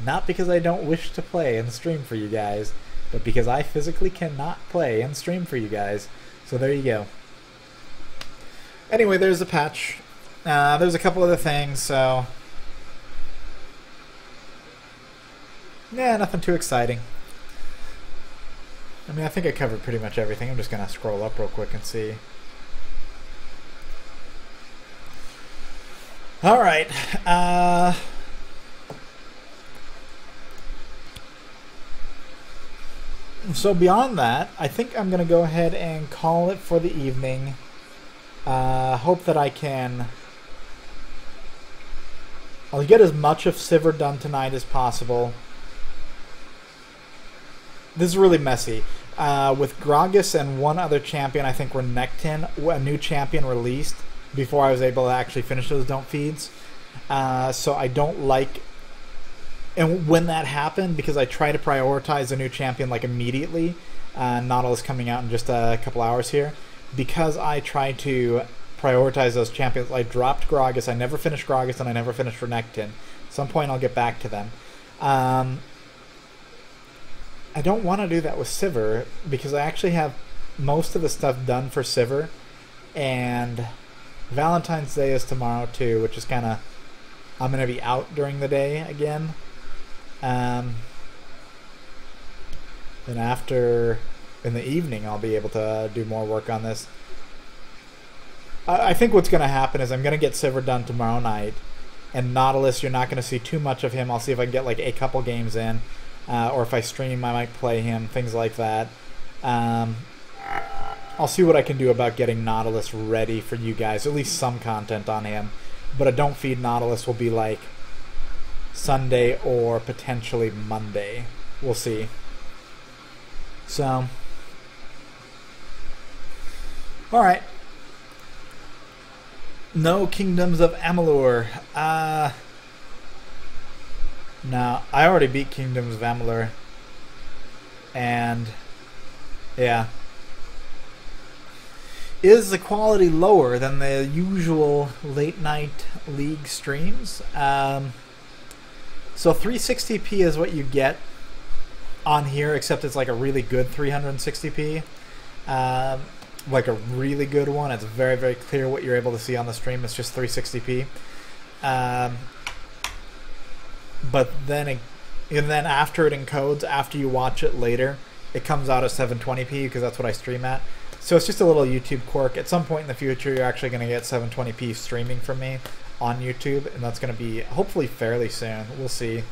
A: not because I don't wish to play and stream for you guys, but because I physically cannot play and stream for you guys. So there you go. Anyway, there's the patch. There's a couple other things, so... yeah, nothing too exciting. I mean, I think I covered pretty much everything. I'm just going to scroll up real quick and see. Alright. So beyond that, I think I'm going to go ahead and call it for the evening. Hope that I can... I'll get as much of Sivir done tonight as possible. This is really messy. With Gragas and one other champion, I think we're Nectin, a new champion released before I was able to actually finish those don't feeds. So I don't like... and when that happened, because I try to prioritize a new champion like immediately, Nautilus coming out in just a couple hours here, because I try to prioritize those champions, I dropped Gragas. I never finished Gragas, and I never finished for Nectin. At some point I'll get back to them. I don't want to do that with Sivir, because I actually have most of the stuff done for Sivir, and Valentine's Day is tomorrow too, which is kind of... I'm going to be out during the day again. Then after, in the evening, I'll be able to do more work on this. I think what's going to happen is I'm going to get Sivir done tomorrow night, and Nautilus, you're not going to see too much of him. I'll see if I can get like a couple games in, or if I stream, I might play him, things like that. I'll see what I can do about getting Nautilus ready for you guys, at least some content on him. But a Don't Feed Nautilus will be like Sunday or potentially Monday. We'll see. So, alright. No Kingdoms of Amalur. No, I already beat Kingdoms of Amalur. And, yeah. Is the quality lower than the usual late night League streams? So 360p is what you get on here, except it's like a really good 360p. Like a really good one. It's very, very clear what you're able to see on the stream. It's just 360p. But then after it encodes, after you watch it later, it comes out as 720p because that's what I stream at. So it's just a little YouTube quirk. At some point in the future, you're actually going to get 720p streaming from me on YouTube, and that's going to be hopefully fairly soon. We'll see.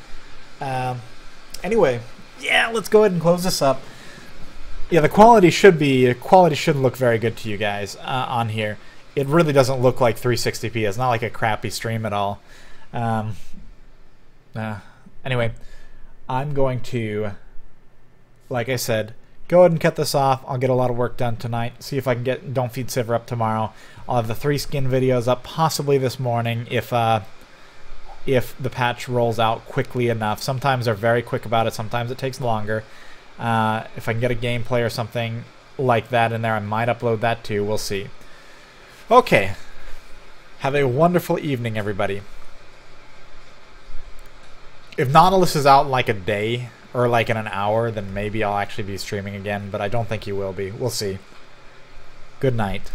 A: Anyway, yeah, let's go ahead and close this up. Yeah, the quality should look very good to you guys on here. It really doesn't look like 360p. It's not like a crappy stream at all. Anyway, I'm going to, like I said, go ahead and cut this off. I'll get a lot of work done tonight. See if I can get Don't Feed Sivir up tomorrow. I'll have the 3 skin videos up possibly this morning if the patch rolls out quickly enough. Sometimes they're very quick about it. Sometimes it takes longer. If I can get a gameplay or something like that in there, I might upload that too. We'll see. Okay. Have a wonderful evening, everybody. If Nautilus is out in like a day or like in an hour, then maybe I'll actually be streaming again, but I don't think he will be. We'll see. Good night.